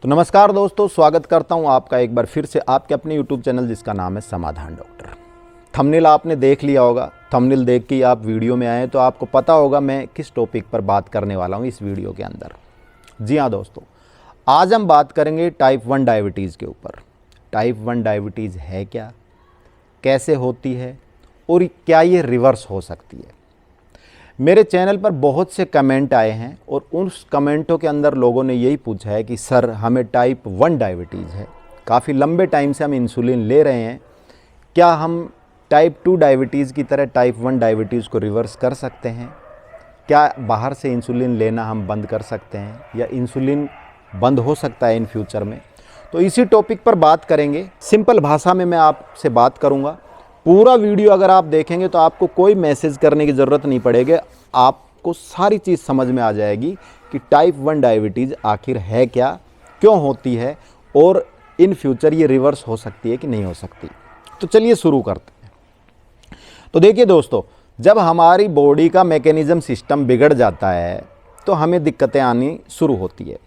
तो नमस्कार दोस्तों, स्वागत करता हूं आपका एक बार फिर से आपके अपने YouTube चैनल जिसका नाम है समाधान डॉक्टर। थंबनेल आपने देख लिया होगा। थंबनेल देख के ही आप वीडियो में आए तो आपको पता होगा मैं किस टॉपिक पर बात करने वाला हूं इस वीडियो के अंदर। जी हाँ दोस्तों, आज हम बात करेंगे टाइप 1 डायबिटीज़ के ऊपर। टाइप 1 डायबिटीज़ है क्या, कैसे होती है और क्या ये रिवर्स हो सकती है। मेरे चैनल पर बहुत से कमेंट आए हैं और उस कमेंटों के अंदर लोगों ने यही पूछा है कि सर हमें टाइप 1 डायबिटीज़ है, काफ़ी लंबे टाइम से हम इंसुलिन ले रहे हैं, क्या हम टाइप 2 डायबिटीज़ की तरह टाइप 1 डायबिटीज़ को रिवर्स कर सकते हैं? क्या बाहर से इंसुलिन लेना हम बंद कर सकते हैं या इंसुलिन बंद हो सकता है इन फ्यूचर में? तो इसी टॉपिक पर बात करेंगे। सिंपल भाषा में मैं आपसे बात करूंगा। पूरा वीडियो अगर आप देखेंगे तो आपको कोई मैसेज करने की ज़रूरत नहीं पड़ेगी, आपको सारी चीज़ समझ में आ जाएगी कि टाइप 1 डायबिटीज़ आखिर है क्या, क्यों होती है और इन फ्यूचर ये रिवर्स हो सकती है कि नहीं हो सकती। तो चलिए शुरू करते हैं। तो देखिए दोस्तों, जब हमारी बॉडी का मैकेनिज़्म सिस्टम बिगड़ जाता है तो हमें दिक्कतें आनी शुरू होती है।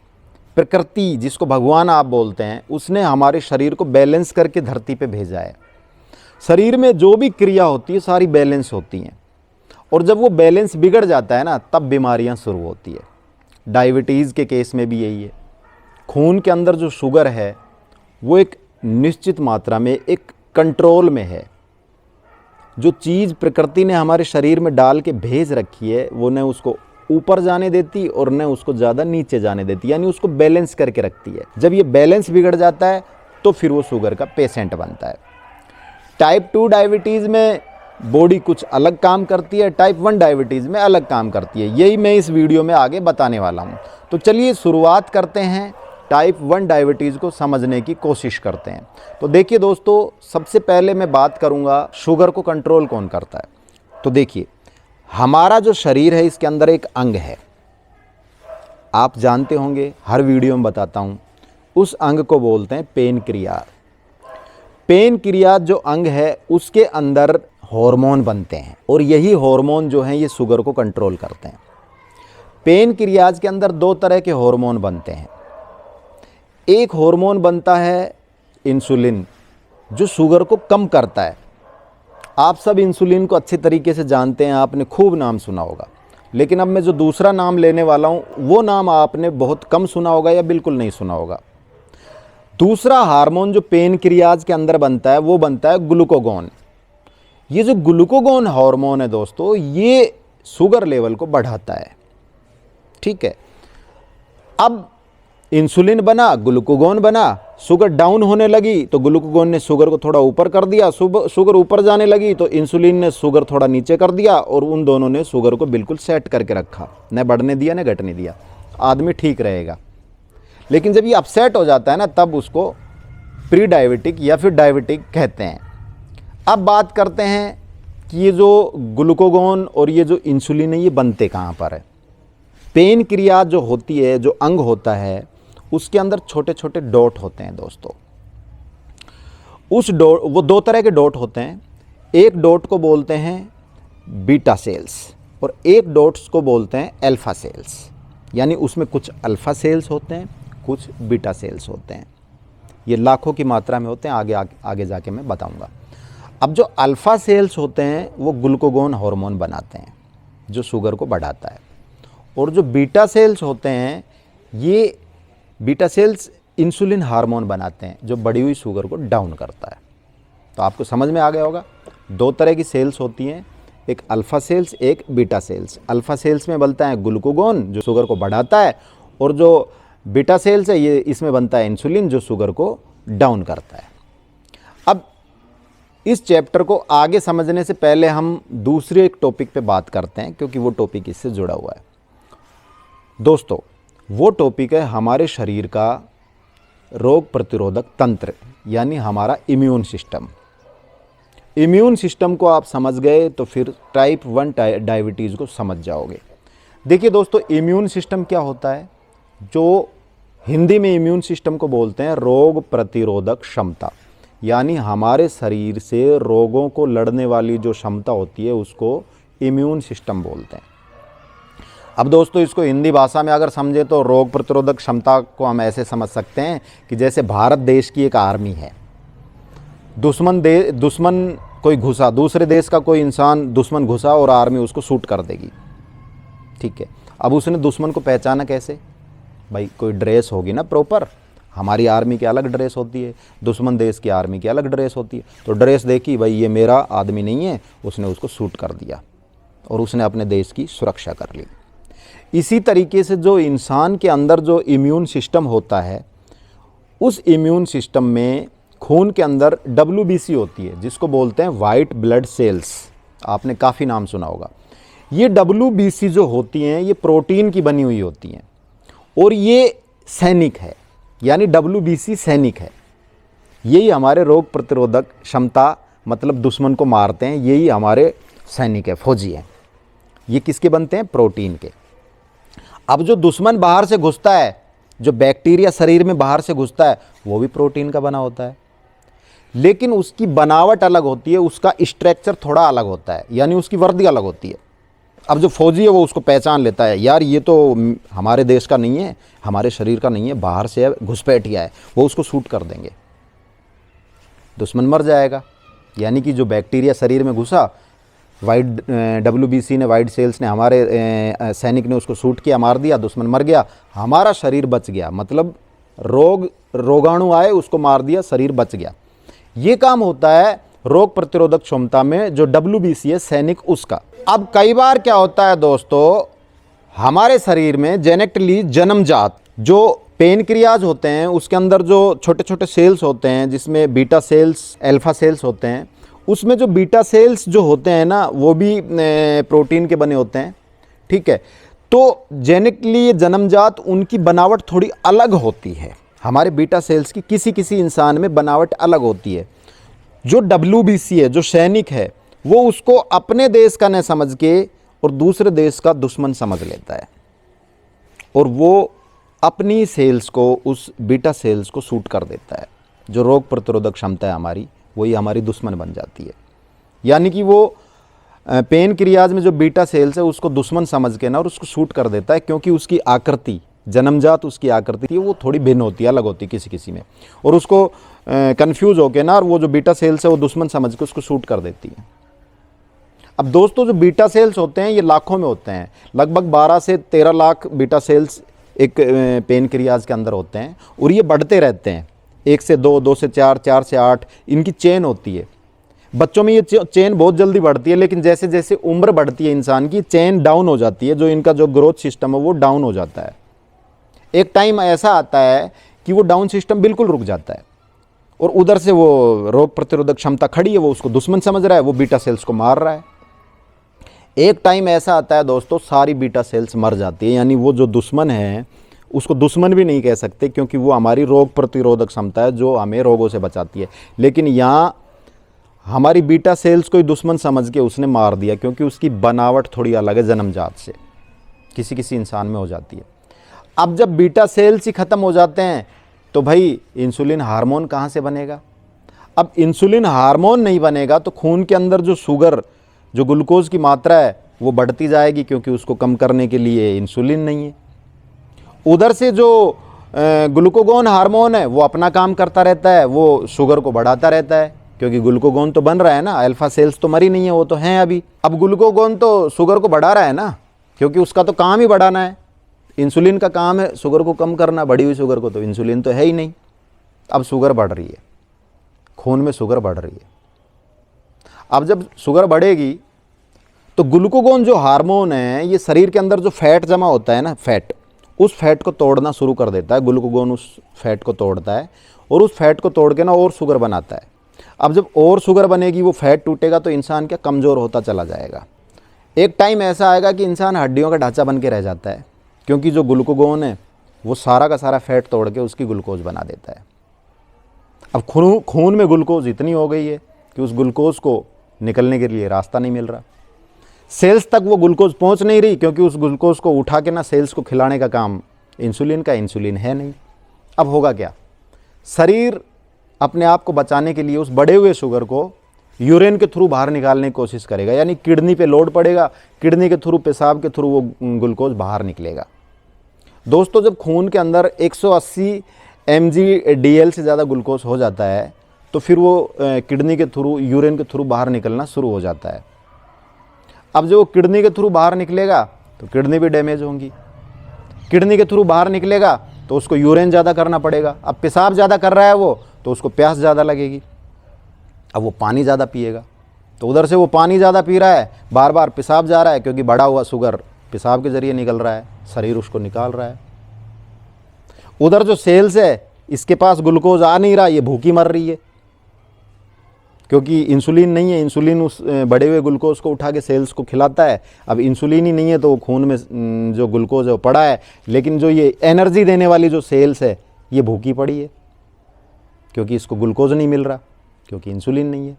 प्रकृति, जिसको भगवान आप बोलते हैं, उसने हमारे शरीर को बैलेंस करके धरती पे भेजा है। शरीर में जो भी क्रिया होती है सारी बैलेंस होती हैं, और जब वो बैलेंस बिगड़ जाता है ना तब बीमारियां शुरू होती है। डायबिटीज़ के केस में भी यही है। खून के अंदर जो शुगर है वो एक निश्चित मात्रा में, एक कंट्रोल में है। जो चीज़ प्रकृति ने हमारे शरीर में डाल के भेज रखी है वो न उसको ऊपर जाने देती और न उसको ज़्यादा नीचे जाने देती, यानी उसको बैलेंस करके रखती है। जब ये बैलेंस बिगड़ जाता है तो फिर वो शुगर का पेशेंट बनता है। टाइप 2 डायबिटीज़ में बॉडी कुछ अलग काम करती है, टाइप 1 डायबिटीज़ में अलग काम करती है। यही मैं इस वीडियो में आगे बताने वाला हूँ। तो चलिए शुरुआत करते हैं, टाइप 1 डायबिटीज़ को समझने की कोशिश करते हैं। तो देखिए दोस्तों, सबसे पहले मैं बात करूँगा शुगर को कंट्रोल कौन करता है। तो देखिए, हमारा जो शरीर है इसके अंदर एक अंग है, आप जानते होंगे, हर वीडियो में बताता हूँ। उस अंग को बोलते हैं पेनक्रियाज। पेनक्रियाज जो अंग है उसके अंदर हार्मोन बनते हैं और यही हार्मोन जो हैं ये शुगर को कंट्रोल करते हैं। पेनक्रियाज के अंदर दो तरह के हार्मोन बनते हैं। एक हार्मोन बनता है इंसुलिन, जो शुगर को कम करता है। आप सब इंसुलिन को अच्छे तरीके से जानते हैं, आपने खूब नाम सुना होगा। लेकिन अब मैं जो दूसरा नाम लेने वाला हूँ वो नाम आपने बहुत कम सुना होगा या बिल्कुल नहीं सुना होगा। दूसरा हार्मोन जो पेनक्रियाज के अंदर बनता है वो बनता है ग्लूकागॉन। ये जो ग्लूकागॉन हार्मोन है दोस्तों, ये शुगर लेवल को बढ़ाता है। ठीक है, अब इंसुलिन बना, ग्लूकागॉन बना, शुगर डाउन होने लगी तो ग्लूकागॉन ने शुगर को थोड़ा ऊपर कर दिया, शुगर ऊपर जाने लगी तो इंसुलिन ने शुगर थोड़ा नीचे कर दिया, और उन दोनों ने शुगर को बिल्कुल सेट करके रखा, न बढ़ने दिया न घटने दिया। आदमी ठीक रहेगा। लेकिन जब ये अपसेट हो जाता है ना तब उसको प्री डायबिटिक या फिर डायबिटिक कहते हैं। अब बात करते हैं कि ये जो ग्लूकागॉन और ये जो इंसुलिन है ये बनते कहाँ पर है। पेनक्रियाज जो होती है, जो अंग होता है, उसके अंदर छोटे छोटे डॉट होते हैं दोस्तों। उस डॉट, वो दो तरह के डॉट होते हैं। एक डॉट को बोलते हैं बीटा सेल्स और एक डॉट्स को बोलते हैं अल्फा सेल्स। यानी उसमें कुछ अल्फा सेल्स होते हैं, कुछ बीटा सेल्स होते हैं। ये लाखों की मात्रा में होते हैं, आगे जाके मैं बताऊंगा। अब जो अल्फा सेल्स होते हैं वो ग्लूकागॉन हार्मोन बनाते हैं जो शुगर को बढ़ाता है, और जो बीटा सेल्स होते हैं ये बीटा सेल्स इंसुलिन हार्मोन बनाते हैं जो बढ़ी हुई शुगर को डाउन करता है। तो आपको समझ में आ गया होगा, दो तरह की सेल्स होती हैं, एक अल्फा सेल्स, एक बीटा सेल्स। अल्फा सेल्स में बनता है ग्लूकागॉन जो शुगर को बढ़ाता है, और जो बीटा सेल्स है ये इसमें बनता है इंसुलिन जो शुगर को डाउन करता है। अब इस चैप्टर को आगे समझने से पहले हम दूसरे एक टॉपिक पे बात करते हैं, क्योंकि वो टॉपिक इससे जुड़ा हुआ है। दोस्तों, वो टॉपिक है हमारे शरीर का रोग प्रतिरोधक तंत्र, यानी हमारा इम्यून सिस्टम। इम्यून सिस्टम को आप समझ गए तो फिर टाइप 1 डायबिटीज़ को समझ जाओगे। देखिए दोस्तों, इम्यून सिस्टम क्या होता है, जो हिंदी में इम्यून सिस्टम को बोलते हैं रोग प्रतिरोधक क्षमता। यानी हमारे शरीर से रोगों को लड़ने वाली जो क्षमता होती है उसको इम्यून सिस्टम बोलते हैं। अब दोस्तों इसको हिंदी भाषा में अगर समझे तो रोग प्रतिरोधक क्षमता को हम ऐसे समझ सकते हैं कि जैसे भारत देश की एक आर्मी है, दुश्मन कोई घुसा, दूसरे देश का कोई इंसान दुश्मन घुसा और आर्मी उसको शूट कर देगी, ठीक है। अब उसने दुश्मन को पहचाना कैसे? भाई कोई ड्रेस होगी ना प्रॉपर, हमारी आर्मी की अलग ड्रेस होती है, दुश्मन देश की आर्मी की अलग ड्रेस होती है। तो ड्रेस देखी, भाई ये मेरा आदमी नहीं है, उसने उसको शूट कर दिया और उसने अपने देश की सुरक्षा कर ली। इसी तरीके से जो इंसान के अंदर जो इम्यून सिस्टम होता है, उस इम्यून सिस्टम में खून के अंदर WBC होती है, जिसको बोलते हैं वाइट ब्लड सेल्स। आपने काफ़ी नाम सुना होगा। ये WBC जो होती हैं ये प्रोटीन की बनी हुई होती हैं और ये सैनिक है, यानी WBC सैनिक है। यही हमारे रोग प्रतिरोधक क्षमता, मतलब दुश्मन को मारते हैं, यही हमारे सैनिक है, फौजी हैं। ये किसके बनते हैं? प्रोटीन के। अब जो दुश्मन बाहर से घुसता है, जो बैक्टीरिया शरीर में बाहर से घुसता है, वो भी प्रोटीन का बना होता है, लेकिन उसकी बनावट अलग होती है, उसका स्ट्रक्चर थोड़ा अलग होता है, यानी उसकी वर्दी अलग होती है। अब जो फौजी है वो उसको पहचान लेता है, यार ये तो हमारे देश का नहीं है, हमारे शरीर का नहीं है, बाहर से है, घुसपैठिया है, वो उसको शूट कर देंगे, दुश्मन मर जाएगा। यानी कि जो बैक्टीरिया शरीर में घुसा, WBC ने, वाइट सेल्स ने, हमारे सैनिक ने उसको शूट किया, मार दिया, दुश्मन मर गया, हमारा शरीर बच गया। मतलब रोगाणु आए, उसको मार दिया, शरीर बच गया। ये काम होता है रोग प्रतिरोधक क्षमता में जो WBC है सैनिक, उसका। अब कई बार क्या होता है दोस्तों, हमारे शरीर में जेनेटिकली जन्मजात जो पेनक्रियाज होते हैं, उसके अंदर जो छोटे छोटे सेल्स होते हैं, जिसमें बीटा सेल्स, अल्फा सेल्स होते हैं, उसमें जो बीटा सेल्स जो होते हैं ना, वो भी प्रोटीन के बने होते हैं, ठीक है। तो जेनेटिकली जन्मजात उनकी बनावट थोड़ी अलग होती है। हमारे बीटा सेल्स की किसी किसी इंसान में बनावट अलग होती है। जो WBC है, जो सैनिक है, वो उसको अपने देश का न समझ के और दूसरे देश का दुश्मन समझ लेता है और वो अपनी सेल्स को, उस बीटा सेल्स को शूट कर देता है। जो रोग प्रतिरोधक क्षमता है हमारी, वही हमारी दुश्मन बन जाती है। यानी कि वो पेनक्रियाज में जो बीटा सेल्स है उसको दुश्मन समझ के ना और उसको शूट कर देता है, क्योंकि उसकी आकृति, जन्मजात उसकी आकृति थी, वो थोड़ी भिन्न होती है, अलग होती है किसी किसी में, और उसको कंफ्यूज होके ना, और वो जो बीटा सेल्स है वो दुश्मन समझ के उसको शूट कर देती है। अब दोस्तों जो बीटा सेल्स होते हैं ये लाखों में होते हैं, लगभग 12 से 13 लाख बीटा सेल्स एक पेनक्रियाज के अंदर होते हैं, और ये बढ़ते रहते हैं, 1 से 2, 2 से 4, 4 से 8, इनकी चेन होती है। बच्चों में ये चेन बहुत जल्दी बढ़ती है, लेकिन जैसे जैसे उम्र बढ़ती है इंसान की, चेन डाउन हो जाती है, जो इनका जो ग्रोथ सिस्टम है वो डाउन हो जाता है। एक टाइम ऐसा आता है कि वो डाउन सिस्टम बिल्कुल रुक जाता है, और उधर से वो रोग प्रतिरोधक क्षमता खड़ी है, वो उसको दुश्मन समझ रहा है, वो बीटा सेल्स को मार रहा है। एक टाइम ऐसा आता है दोस्तों, सारी बीटा सेल्स मर जाती है, यानी वो जो दुश्मन है उसको दुश्मन भी नहीं कह सकते, क्योंकि वो हमारी रोग प्रतिरोधक क्षमता है जो हमें रोगों से बचाती है। लेकिन यहाँ हमारी बीटा सेल्स को ही दुश्मन समझ के उसने मार दिया, क्योंकि उसकी बनावट थोड़ी अलग है जन्मजात से, किसी किसी इंसान में हो जाती है। अब जब बीटा सेल्स ही ख़त्म हो जाते हैं तो भाई इंसुलिन हार्मोन कहाँ से बनेगा? अब इंसुलिन हार्मोन नहीं बनेगा तो खून के अंदर जो शुगर, जो ग्लूकोज की मात्रा है वो बढ़ती जाएगी, क्योंकि उसको कम करने के लिए इंसुलिन नहीं है। उधर से जो ग्लूकागोन हार्मोन है वो अपना काम करता रहता है, वो शुगर को बढ़ाता रहता है, क्योंकि ग्लूकागोन तो बन रहा है ना, अल्फा सेल्स तो मरी नहीं है, वो तो हैं अभी। अब ग्लूकागोन तो शुगर को बढ़ा रहा है ना, क्योंकि उसका तो काम ही बढ़ाना है। इंसुलिन का काम है शुगर को कम करना, बढ़ी हुई शुगर को, तो इंसुलिन तो है ही नहीं। अब शुगर बढ़ रही है, खून में शुगर बढ़ रही है। अब जब शुगर बढ़ेगी तो ग्लूकागोन जो हार्मोन है, ये शरीर के अंदर जो फैट जमा होता है ना, फैट, उस फैट को तोड़ना शुरू कर देता है। ग्लूकागोन उस फैट को तोड़ता है और उस फैट को तोड़ के ना और शुगर बनाता है। अब जब और शुगर बनेगी, वो फैट टूटेगा तो इंसान क्या कमज़ोर होता चला जाएगा। एक टाइम ऐसा आएगा कि इंसान हड्डियों का ढांचा बन के रह जाता है, क्योंकि जो ग्लूकागोन है वो सारा का सारा फैट तोड़ के उसकी ग्लूकोज बना देता है। अब खून में ग्लूकोज इतनी हो गई है कि उस ग्लूकोज को निकलने के लिए रास्ता नहीं मिल रहा, सेल्स तक वो ग्लूकोज पहुंच नहीं रही, क्योंकि उस ग्लूकोज को उठा के ना सेल्स को खिलाने का काम इंसुलिन का, इंसुलिन है नहीं। अब होगा क्या? शरीर अपने आप को बचाने के लिए उस बढ़े हुए शुगर को यूरिन के थ्रू बाहर निकालने की कोशिश करेगा, यानी किडनी पे लोड पड़ेगा, किडनी के थ्रू, पेशाब के थ्रू वो ग्लूकोज बाहर निकलेगा। दोस्तों जब खून के अंदर 180 mg/dl से ज़्यादा ग्लूकोज हो जाता है तो फिर वो किडनी के थ्रू, यूरिन के थ्रू बाहर निकलना शुरू हो जाता है। अब जो किडनी के थ्रू बाहर निकलेगा तो किडनी भी डैमेज होंगी, किडनी के थ्रू बाहर निकलेगा तो उसको यूरिन ज़्यादा करना पड़ेगा। अब पेशाब ज़्यादा कर रहा है वो, तो उसको प्यास ज़्यादा लगेगी, अब वो पानी ज़्यादा पिएगा, तो उधर से वो पानी ज़्यादा पी रहा है, बार बार पेशाब जा रहा है, क्योंकि बढ़ा हुआ शुगर पेशाब के ज़रिए निकल रहा है, शरीर उसको निकाल रहा है। उधर जो सेल्स है इसके पास ग्लूकोज आ नहीं रहा, ये भूखी मर रही है, क्योंकि इंसुलिन नहीं है। इंसुलिन उस बढ़े हुए ग्लूकोज को उठा के सेल्स को खिलाता है। अब इंसुलिन ही नहीं है तो खून में जो ग्लूकोज है वो पड़ा है, लेकिन जो ये एनर्जी देने वाली जो सेल्स है ये भूखी पड़ी है, क्योंकि इसको ग्लूकोज नहीं मिल रहा, क्योंकि इंसुलिन नहीं है।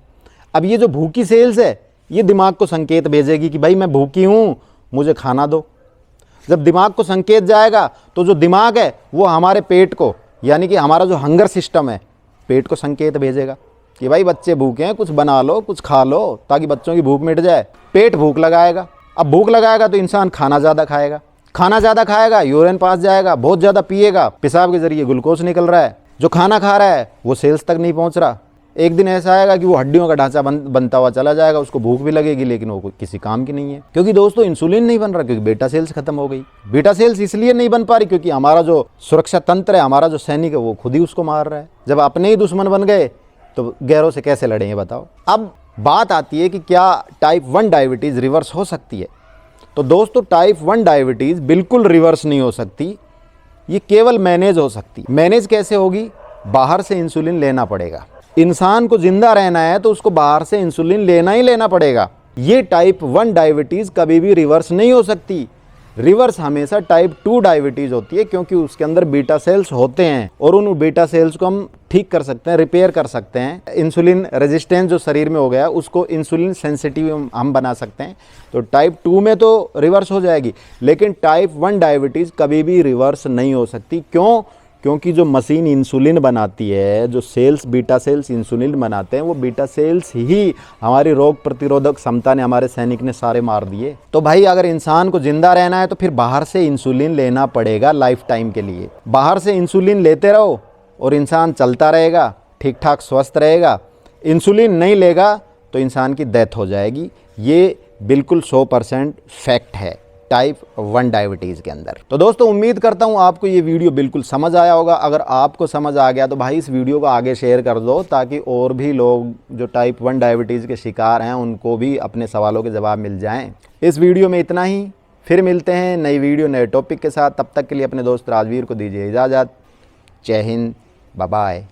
अब ये जो भूखी सेल्स है ये दिमाग को संकेत भेजेगी कि भाई मैं भूखी हूँ, मुझे खाना दो। जब दिमाग को संकेत जाएगा तो जो दिमाग है वो हमारे पेट को, यानी कि हमारा जो हंगर सिस्टम है, पेट को संकेत भेजेगा कि भाई बच्चे भूखे हैं, कुछ बना लो, कुछ खा लो, ताकि बच्चों की भूख मिट जाए। पेट भूख लगाएगा, अब भूख लगाएगा तो इंसान खाना ज़्यादा खाएगा, खाना ज़्यादा खाएगा, यूरिन पास जाएगा, बहुत ज़्यादा पिएगा, पेशाब के ज़रिए ग्लूकोज निकल रहा है, जो खाना खा रहा है वो सेल्स तक नहीं पहुँच रहा। एक दिन ऐसा आएगा कि वो हड्डियों का ढांचा बनता हुआ चला जाएगा, उसको भूख भी लगेगी, लेकिन वो किसी काम की नहीं है, क्योंकि दोस्तों इंसुलिन नहीं बन रहा, क्योंकि बीटा सेल्स खत्म हो गई। बीटा सेल्स इसलिए नहीं बन पा रही क्योंकि हमारा जो सुरक्षा तंत्र है, हमारा जो सैनिक है, वो खुद ही उसको मार रहा है। जब अपने ही दुश्मन बन गए तो गैरों से कैसे लड़ेंगे बताओ। अब बात आती है कि क्या टाइप 1 डायबिटीज़ रिवर्स हो सकती है। तो दोस्तों टाइप 1 डायबिटीज़ बिल्कुल रिवर्स नहीं हो सकती, ये केवल मैनेज हो सकती। मैनेज कैसे होगी? बाहर से इंसुलिन लेना पड़ेगा। इंसान को जिंदा रहना है तो उसको बाहर से इंसुलिन लेना ही लेना पड़ेगा। ये टाइप 1 डायबिटीज़ कभी भी रिवर्स नहीं हो सकती। रिवर्स हमेशा टाइप 2 डायबिटीज़ होती है, क्योंकि उसके अंदर बीटा सेल्स होते हैं और उन बीटा सेल्स को हम ठीक कर सकते हैं, रिपेयर कर सकते हैं। इंसुलिन रेजिस्टेंस जो शरीर में हो गया उसको इंसुलिन सेंसिटिव हम बना सकते हैं। तो टाइप 2 में तो रिवर्स हो जाएगी, लेकिन टाइप 1 डायबिटीज़ कभी भी रिवर्स नहीं हो सकती। क्यों? क्योंकि जो मशीन इंसुलिन बनाती है, जो सेल्स बीटा सेल्स इंसुलिन बनाते हैं, वो बीटा सेल्स ही हमारी रोग प्रतिरोधक क्षमता ने, हमारे सैनिक ने सारे मार दिए। तो भाई अगर इंसान को जिंदा रहना है तो फिर बाहर से इंसुलिन लेना पड़ेगा लाइफ टाइम के लिए। बाहर से इंसुलिन लेते रहो और इंसान चलता रहेगा, ठीक ठाक स्वस्थ रहेगा। इंसुलिन नहीं लेगा तो इंसान की डेथ हो जाएगी। ये बिल्कुल 100% फैक्ट है टाइप 1 डायबिटीज़ के अंदर। तो दोस्तों उम्मीद करता हूँ आपको ये वीडियो बिल्कुल समझ आया होगा। अगर आपको समझ आ गया तो भाई इस वीडियो को आगे शेयर कर दो, ताकि और भी लोग जो टाइप 1 डायबिटीज़ के शिकार हैं उनको भी अपने सवालों के जवाब मिल जाएं। इस वीडियो में इतना ही, फिर मिलते हैं नई वीडियो नए टॉपिक के साथ। तब तक के लिए अपने दोस्त राजवीर को दीजिए इजाज़त। जय हिंद, बाय बाय।